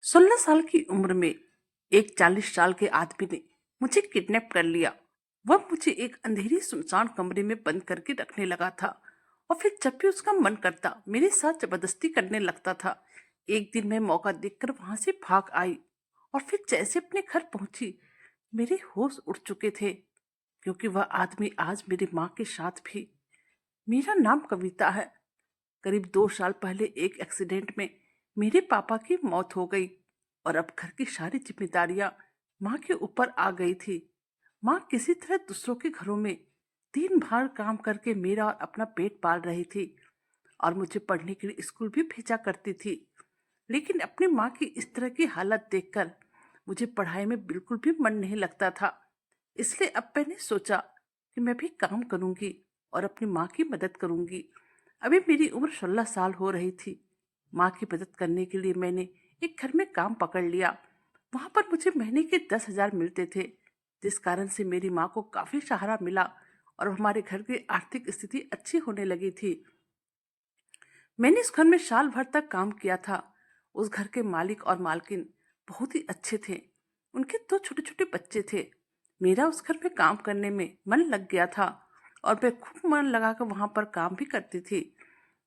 16 साल की उम्र में एक 40 साल के आदमी ने मुझे किडनैप कर लिया। वह मुझे एक अंधेरी सुनसान कमरे में बंद करके रखने लगा था और फिर जब भी उसका मन करता मेरे साथ जबरदस्ती करने लगता था। एक दिन मैं मौका देखकर वहां से भाग आई और फिर जैसे अपने घर पहुंची मेरे होश उड़ चुके थे, क्योंकि वह आदमी आज मेरी माँ के साथ भी। मेरा नाम कविता है। करीब 2 साल पहले एक एक्सीडेंट में मेरे पापा की मौत हो गई और अब घर की सारी जिम्मेदारियां माँ के ऊपर आ गई थी। माँ किसी तरह दूसरों के घरों में दिन भर काम करके मेरा और अपना पेट पाल रही थी और मुझे पढ़ने के लिए स्कूल भी भेजा करती थी। लेकिन अपनी माँ की इस तरह की हालत देखकर मुझे पढ़ाई में बिल्कुल भी मन नहीं लगता था। इसलिए अब मैंने सोचा कि मैं भी काम करूंगी और अपनी माँ की मदद करूंगी। अभी मेरी उम्र 16 साल हो रही थी। माँ की मदद करने के लिए मैंने एक घर में काम पकड़ लिया। वहां पर मुझे महीने के 10,000 मिलते थे, जिस कारण से मेरी माँ को काफी सहारा मिला और हमारे घर की आर्थिक स्थिति अच्छी होने लगी थी। मैंने उस घर में साल भर तक काम किया था। उस घर के मालिक और मालकिन बहुत ही अच्छे थे। उनके 2 छोटे छोटे बच्चे थे। मेरा उस घर में काम करने में मन लग गया था और मैं खूब मन लगाकर वहां पर काम भी करती थी।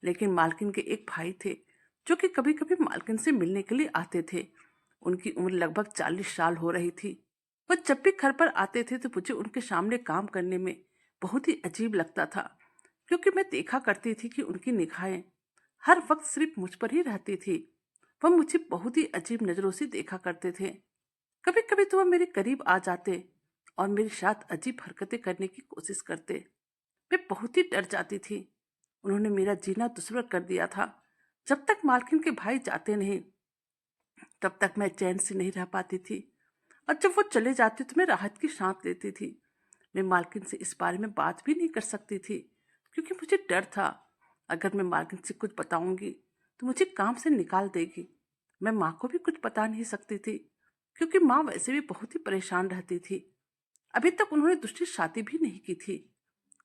लेकिन मालकिन के एक भाई थे जो कि कभी कभी मालकिन से मिलने के लिए आते थे। उनकी उम्र लगभग 40 साल हो रही थी। वह जब भी घर पर आते थे तो मुझे उनके सामने काम करने में बहुत ही अजीब लगता था, क्योंकि मैं देखा करती थी कि उनकी निगाहें हर वक्त सिर्फ मुझ पर ही रहती थी। वह मुझे बहुत ही अजीब नजरों से देखा करते थे। कभी कभी तो वह मेरे करीब आ जाते और मेरे साथ अजीब हरकतें करने की कोशिश करते। मैं बहुत ही डर जाती थी। उन्होंने मेरा जीना दुश्वार कर दिया था। जब तक मालकिन के भाई जाते नहीं तब तक मैं चैन से नहीं रह पाती थी, और जब वो चले जाते तो मैं राहत की सांस लेती थी। मैं मालकिन से इस बारे में बात भी नहीं कर सकती थी, क्योंकि मुझे डर था अगर मैं मालकिन से कुछ बताऊंगी तो मुझे काम से निकाल देगी। मैं माँ को भी कुछ बता नहीं सकती थी, क्योंकि माँ वैसे भी बहुत ही परेशान रहती थी। अभी तक उन्होंने दूसरी शादी भी नहीं की थी।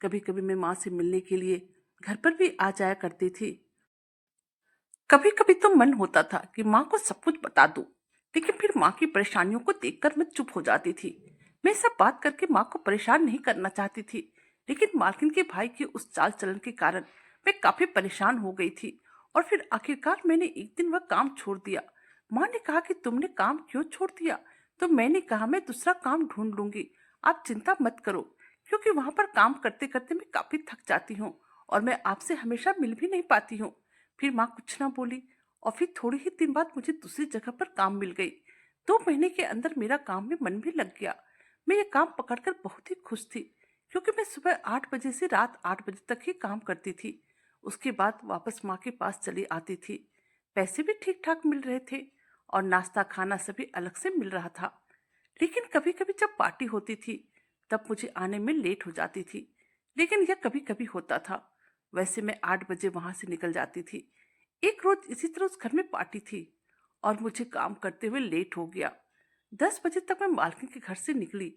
कभी कभी मैं माँ से मिलने के लिए घर पर भी आ जाया करती थी। कभी कभी तो मन होता था कि माँ को सब कुछ बता दूं, लेकिन फिर माँ की परेशानियों को देखकर मैं चुप हो जाती थी। मैं सब बात करके माँ को परेशान नहीं करना चाहती थी, लेकिन मालकिन के भाई के उस चाल चलन के कारण मैं काफी परेशान हो गई थी। और फिर आखिरकार मैंने एक दिन वह काम छोड़ दिया। माँ ने कहा कि तुमने काम क्यों छोड़ दिया? तो मैंने कहा मैं दूसरा काम ढूंढ लूंगी, आप चिंता मत करो, क्योंकि वहां पर काम करते करते मैं काफी थक जाती हूँ और मैं आपसे हमेशा मिल भी नहीं पाती हूँ। फिर माँ कुछ ना बोली और फिर थोड़े ही दिन बाद मुझे दूसरी जगह पर काम मिल गई। 2 महीने के अंदर मेरा काम में मन भी लग गया। मैं ये काम पकड़कर बहुत ही खुश थी, क्योंकि मैं सुबह 8 बजे से रात 8 बजे तक ही काम करती थी। उसके बाद वापस माँ के पास चली आती थी। पैसे भी ठीक ठाक मिल रहे थे और नाश्ता खाना सभी अलग से मिल रहा था। लेकिन कभी कभी जब पार्टी होती थी तब मुझे आने में लेट हो जाती थी, लेकिन यह कभी कभी होता था। वैसे मैं 8 बजे वहां से निकल जाती थी। एक रोज इसी तरह उस घर में पार्टी थी और मुझे काम करते हुए लेट हो गया। 10 बजे तक मैं मालकिन के घर से निकली।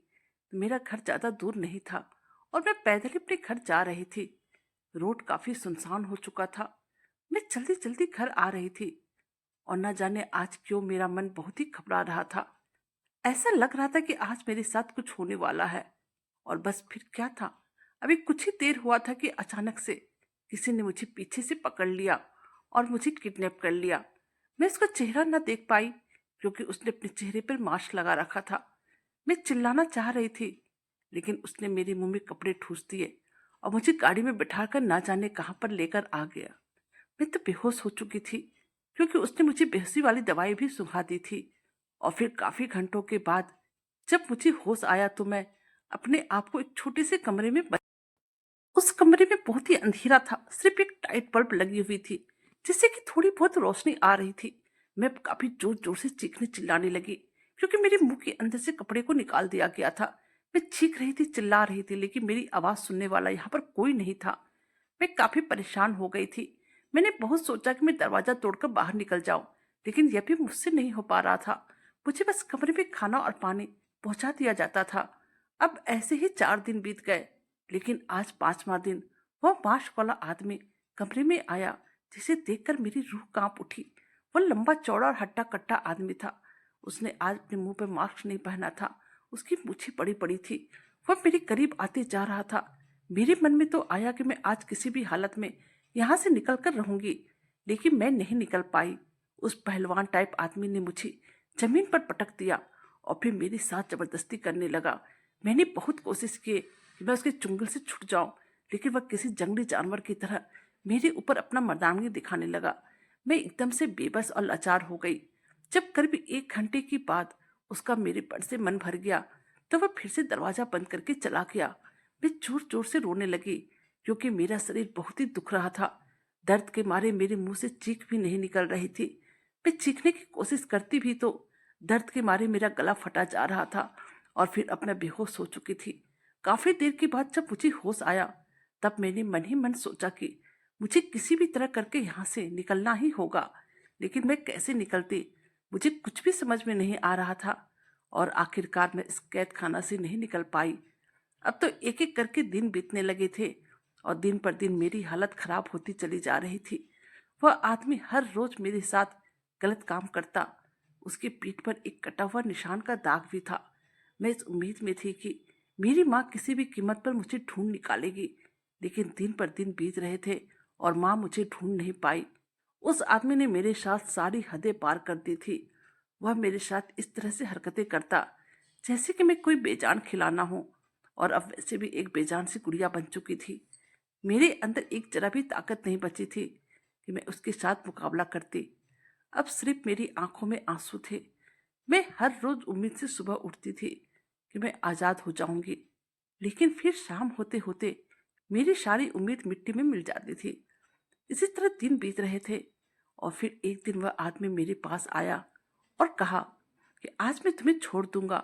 मेरा घर ज्यादा दूर नहीं था और मैं पैदल ही अपने घर जा रही थी। रोड काफी सुनसान हो चुका था। मैं जल्दी जल्दी घर आ रही थी और न जाने आज क्यों मेरा मन बहुत ही घबरा रहा था। ऐसा लग रहा था कि आज मेरे साथ कुछ होने वाला है। और बस फिर क्या था, अभी कुछ ही देर हुआ था कि अचानक से किसी ने मुझे पीछे से पकड़ लिया और मुझे किडनैप कर लिया। मैं उसका चेहरा न देख पाई, क्योंकि उसने अपने चेहरे पर मास्क लगा रखा था। मैं चिल्लाना चाह रही थी, लेकिन उसने मेरे मुंह में कपड़े ठूस दिए और मुझे गाड़ी में बिठाकर ना जाने कहाँ पर लेकर आ गया। मैं तो बेहोश हो चुकी थी, क्योंकि उसने मुझे बेहोशी वाली दवाई भी सुंघा दी थी। और फिर काफी घंटों के बाद जब मुझे होश आया तो मैं अपने आप को एक छोटे से कमरे में उस कमरे में बहुत ही अंधेरा था। सिर्फ एक टाइट बल्ब लगी हुई थी, जिससे कि थोड़ी बहुत रोशनी आ रही थी। मैं काफी जोर जोर से चीखने चिल्लाने लगी, क्योंकि मेरे मुंह के अंदर से कपड़े को निकाल दिया गया था। मैं चीख रही थी, चिल्ला रही थी, लेकिन मेरी आवाज सुनने वाला यहाँ पर कोई नहीं था। मैं काफी परेशान हो गई थी। मैंने बहुत सोचा कि मैं दरवाजा तोड़कर बाहर निकल जाऊं, लेकिन यह भी मुझसे नहीं हो पा रहा था। मुझे बस कमरे में खाना और पानी पहुंचा दिया जाता था। अब ऐसे ही 4 दिन बीत गए, लेकिन आज 5वां दिन वह मास्क वाला आदमी कमरे में आया, जिसे देखकर मेरी रूह कांप उठी। वह लंबा चौड़ा और हट्टा कट्टा आदमी था। उसने आज अपने मुंह पर मास्क नहीं पहना था। उसकी मूछें बड़ी बड़ी थी। वह मेरे करीब आते जा रहा था। मेरे मन में तो आया कि मैं आज किसी भी हालत में यहाँ से निकल कर रहूंगी, लेकिन मैं नहीं निकल पाई। उस पहलवान टाइप आदमी ने मुझे जमीन पर पटक दिया और फिर मेरे साथ जबरदस्ती करने लगा। मैंने बहुत कोशिश की कि मैं उसके चुंगल से छूट जाऊं, लेकिन वह किसी जंगली जानवर की तरह मेरे ऊपर अपना मर्दानगी दिखाने लगा। मैं एकदम से बेबस और लाचार हो गई। जब करीब 1 घंटे के बाद उसका मेरे पर से मन भर गया, तो वह फिर से दरवाजा बंद करके चला गया। मैं जोर जोर से रोने लगी, क्योंकि मेरा शरीर बहुत ही दुख रहा था। दर्द के मारे मेरे मुंह से चीख भी नहीं निकल रही थी। मैं चीखने की कोशिश करती भी तो दर्द के मारे मेरा गला फटा जा रहा था और फिर अब मैं बेहोश हो चुकी थी। काफी देर के बाद जब मुझे होश आया, तब मैंने मन ही मन सोचा कि मुझे किसी भी तरह करके यहाँ से निकलना ही होगा। लेकिन मैं कैसे निकलती, मुझे कुछ भी समझ में नहीं आ रहा था। और आखिरकार मैं इस कैद खाना से नहीं निकल पाई। अब तो एक एक करके दिन बीतने लगे थे और दिन पर दिन मेरी हालत खराब होती चली जा रही थी। वह आदमी हर रोज मेरे साथ गलत काम करता। उसकी पीठ पर एक कटा हुआ निशान का दाग भी था। मैं इस उम्मीद में थी कि मेरी माँ किसी भी कीमत पर मुझे ढूंढ निकालेगी, लेकिन दिन पर दिन बीत रहे थे और माँ मुझे ढूंढ नहीं पाई। उस आदमी ने मेरे साथ सारी हदें पार कर दी थी। वह मेरे साथ इस तरह से हरकतें करता जैसे कि मैं कोई बेजान खिलौना हूं, और अब वैसे भी एक बेजान सी गुड़िया बन चुकी थी। मेरे अंदर एक जरा भी ताकत नहीं बची थी कि मैं उसके साथ मुकाबला करती। अब सिर्फ मेरी आंखों में आंसू थे। मैं हर रोज उम्मीद से सुबह उठती थी कि मैं आजाद हो जाऊंगी, लेकिन फिर शाम होते होते मेरी सारी उम्मीद मिट्टी में मिल जाती थी। इसी तरह दिन बीत रहे थे और फिर एक दिन वह आदमी मेरे पास आया और कहा कि आज मैं तुम्हें छोड़ दूंगा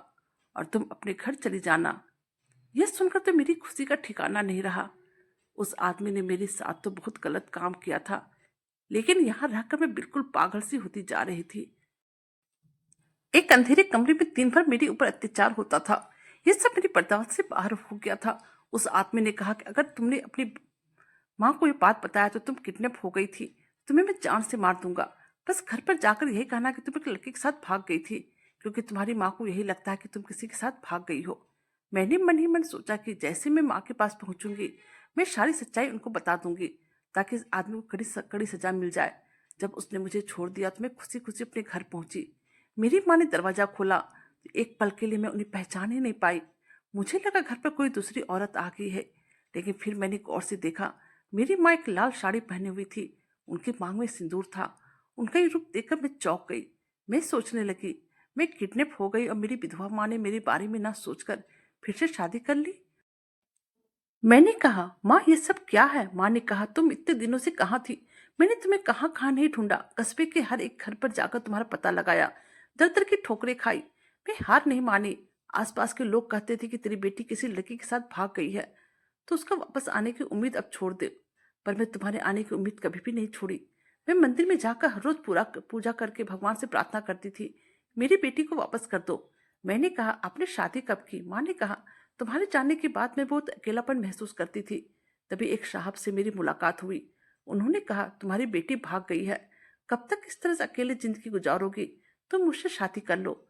और तुम अपने घर चली जाना। यह सुनकर तो मेरी खुशी का ठिकाना नहीं रहा। उस आदमी ने मेरे साथ तो बहुत गलत काम किया था, लेकिन यहाँ रहकर मैं बिल्कुल पागल सी होती जा रही थी। एक अंधेरे कमरे में दिन भर मेरे ऊपर अत्याचार होता था। यह सब मेरी बर्दाश्त से बाहर हो गया था। उस आदमी ने कहा कि अगर तुमने अपनी माँ को ये बात बताया तो तुम किडनैप हो गई थी, तुम्हें मैं जान से मार दूंगा। बस घर पर जाकर यही कहना कि तुम एक लड़के के साथ भाग गई थी, क्योंकि तुम्हारी माँ को यही लगता है कि तुम किसी के साथ भाग गई हो। मैंने मन ही मन सोचा कि जैसे मैं माँ के पास पहुंचूंगी, मैं सारी सच्चाई उनको बता दूंगी, ताकि इस आदमी को कड़ी सजा मिल जाए। जब उसने मुझे छोड़ दिया तो मैं खुशी खुशी अपने घर पहुंची। मेरी माँ ने दरवाजा खोला तो एक पल के लिए मैं उन्हें पहचान ही नहीं पाई। मुझे लगा घर पर कोई दूसरी औरत आ गई है, लेकिन फिर मैंने गौर से देखा, मेरी माँ एक लाल साड़ी पहनी हुई थी। उनके मांग में सिंदूर था। उनका ये रूप देखकर मैं चौंक गई। मैं सोचने लगी, मैं किडनैप हो गई और मेरी विधवा माँ ने मेरे बारे में ना सोचकर फिर से शादी कर ली। मैंने कहा, माँ ये सब क्या है? माँ ने कहा, तुम इतने दिनों से कहाँ थी? मैंने तुम्हें कहाँ कहाँ नहीं ढूंढा, कस्बे के हर एक घर पर जाकर तुम्हारा पता लगाया, दर दर की ठोकरें खाई। मैं हार नहीं मानी। आसपास के लोग कहते थे कि तेरी बेटी किसी लड़की के साथ भाग गई है, तो उसका वापस आने की उम्मीद अब छोड़ दे। पर मैं तुम्हारे आने की उम्मीद कभी भी नहीं छोड़ी। मैं मंदिर में जाकर हर रोज पूरा पूजा करके भगवान से प्रार्थना करती थी, मेरी बेटी को वापस कर दो। मैंने कहा, आपने शादी कब की? माँ ने कहा, तुम्हारे जाने के बाद मैं बहुत अकेलापन महसूस करती थी। तभी एक साहब से मेरी मुलाकात हुई। उन्होंने कहा, तुम्हारी बेटी भाग गई है, कब तक इस तरह से अकेले जिंदगी गुजारोगी? तुम मुझसे शादी कर लो।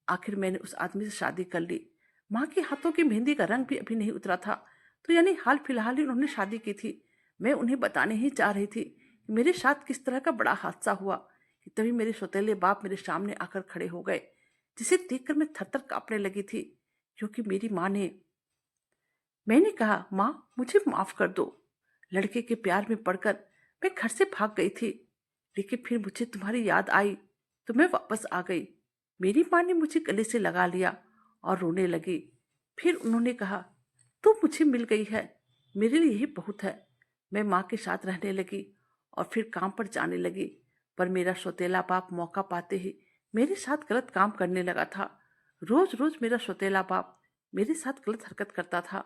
आखिर मैंने उस आदमी से शादी कर ली। माँ के हाथों की मेहंदी का रंग भी अभी नहीं उतरा था, तो यानी हाल फिलहाल ही उन्होंने शादी की थी। मैं उन्हें बताने ही चाह रही थी कि मेरे साथ किस तरह का बड़ा हादसा हुआ, कि तभी मेरे सौतेले बाप मेरे सामने आकर खड़े हो गए, जिसे देखकर मैं थरथर कांपने लगी थी, क्योंकि मेरी माँ ने। मैंने कहा, माँ मुझे माफ कर दो। लड़के के प्यार में पड़कर मैं घर से भाग गई थी, लेकिन फिर मुझे तुम्हारी याद आई तो मैं वापस आ गई। मेरी माँ ने मुझे गले से लगा लिया और रोने लगी। फिर उन्होंने कहा, तू मुझे मिल गई है, मेरे लिए यही बहुत है। मैं माँ के साथ रहने लगी और फिर काम पर जाने लगी। पर मेरा सौतेला बाप मौका पाते ही मेरे साथ गलत काम करने लगा था। रोज रोज मेरा सौतेला बाप मेरे साथ गलत हरकत करता था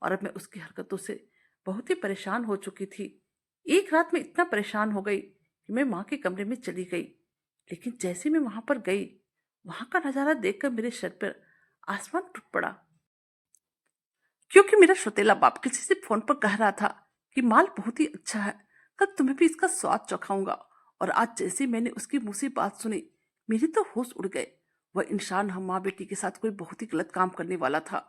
और अब मैं उसकी हरकतों से बहुत ही परेशान हो चुकी थी। एक रात में इतना परेशान हो गई कि मैं माँ के कमरे में चली गई। लेकिन जैसे मैं वहां पर गई, वहां का नजारा देखकर मेरे सर पर आसमान टूट पड़ा, क्योंकि मेरा सौतेला बाप किसी से फोन पर कह रहा था कि माल बहुत ही अच्छा है, कल तुम्हें भी इसका स्वाद चखाऊंगा और आज जैसे मैंने उसके मुंह से बात सुनी, मेरे तो होश उड़ गए। वह इंसान हम माँ बेटी के साथ कोई बहुत ही गलत काम करने वाला था।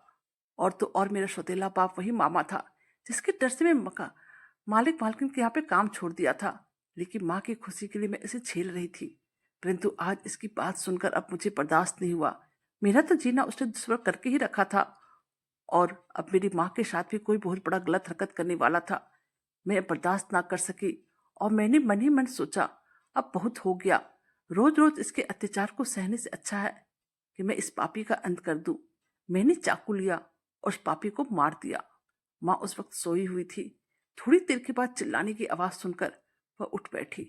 और तो और मेरा सौतेला बाप वही मामा था, जिसके डर से मैं मका मालिक मालकिन के यहाँ पे काम छोड़ दिया था। लेकिन माँ की खुशी के लिए मैं इसे झेल रही थी। परंतु आज इसकी बात सुनकर अब मुझे बर्दाश्त नहीं हुआ। मेरा तो जीना उसने दुश्मन करके ही रखा था, और अब मेरी माँ के साथ भी कोई बहुत बड़ा गलत हरकत करने वाला था। मैं बर्दाश्त ना कर सकी और मैंने मन ही मन सोचा, अब बहुत हो गया। रोज रोज इसके अत्याचार को सहने से अच्छा है कि मैं इस पापी का अंत कर दूं। मैंने चाकू लिया और उस पापी को मार दिया। माँ उस वक्त सोई हुई थी। थोड़ी देर के बाद चिल्लाने की आवाज सुनकर वह उठ बैठी,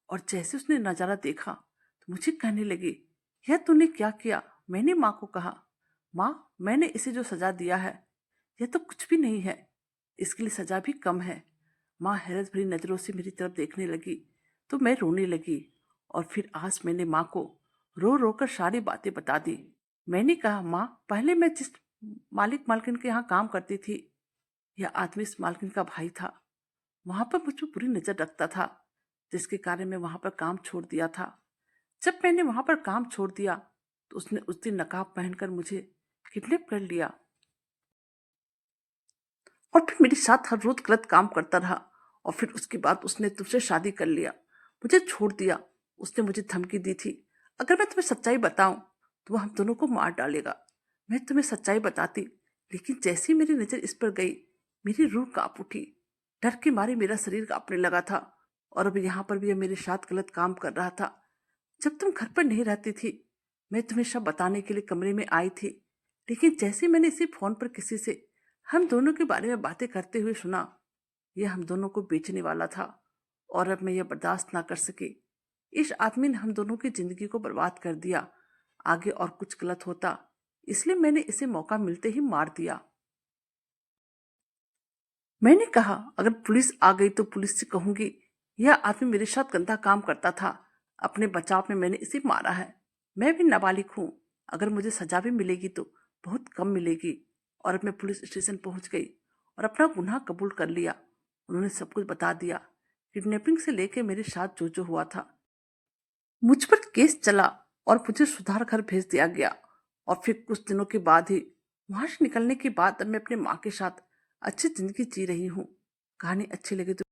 और जैसे उसने नजारा देखा तो मुझे कहने लगी, यह तूने क्या किया? मैंने माँ को कहा, माँ, मैंने इसे जो सजा दिया है यह तो कुछ भी नहीं है, इसके लिए सजा भी कम है। माँ हैरत भरी नजरों से मेरी तरफ देखने लगी तो मैं रोने लगी, और फिर आज मैंने माँ को रो रो कर सारी बातें बता दी। मैंने कहा, माँ, पहले मैं जिस मालिक मालकिन के यहाँ काम करती थी, यह आदमी इस मालकिन का भाई था। वहां पर मुझ पर बुरी नजर रखता था, जिसके कारण मैं वहां पर काम छोड़ दिया था। जब मैंने वहां पर काम छोड़ दिया तो उसने उस दिन नकाब पहनकर मुझे किडनैप कर लिया और फिर मेरे साथ हर रोज गलत काम करता रहा। और फिर उसके बाद उसने तुझसे शादी कर लिया, मुझे छोड़ दिया। उसने मुझे धमकी दी थी, अगर मैं तुम्हें सच्चाई बताऊं तो वह हम दोनों को मार डालेगा। मैं तुम्हें सच्चाई बताती, लेकिन जैसे ही मेरी नजर इस पर गई, मेरी रूह कांप उठी। डर के मारे मेरा शरीर कांपने लगा था। और अब यहाँ पर भी यह मेरे साथ गलत काम कर रहा था। जब तुम घर पर नहीं रहती थी, मैं तुम्हें सब बताने के लिए कमरे में आई थी, लेकिन जैसे मैंने इसी फोन पर किसी से हम दोनों के बारे में बातें करते हुए सुना, यह हम दोनों को बेचने वाला था। और अब मैं यह बर्दाश्त ना कर सकी। इस आदमी ने हम दोनों की जिंदगी को बर्बाद कर दिया। आगे और कुछ गलत होता, इसलिए मैंने इसे मौका मिलते ही मार दिया। मैंने कहा, अगर पुलिस आ गई तो पुलिस से कहूंगी यह आदमी मेरे साथ गंदा काम करता था। अपने बचाव में मैंने इसे मारा है। मैं भी नाबालिग हूं। अगर मुझे सजा भी मिलेगी तो बहुत कम मिलेगी। और अब मैं पुलिस स्टेशन पहुंच गई और अपना गुनाह कबूल कर लिया। उन्होंने सब कुछ बता दिया, किडनैपिंग से लेके मेरे साथ जो जो हुआ था। मुझ पर केस चला और मुझे सुधार घर भेज दिया गया। और फिर कुछ दिनों के बाद ही वहां से निकलने के बाद अब मैं अपने माँ के साथ अच्छी जिंदगी जी रही हूँ। कहानी अच्छी लगी तो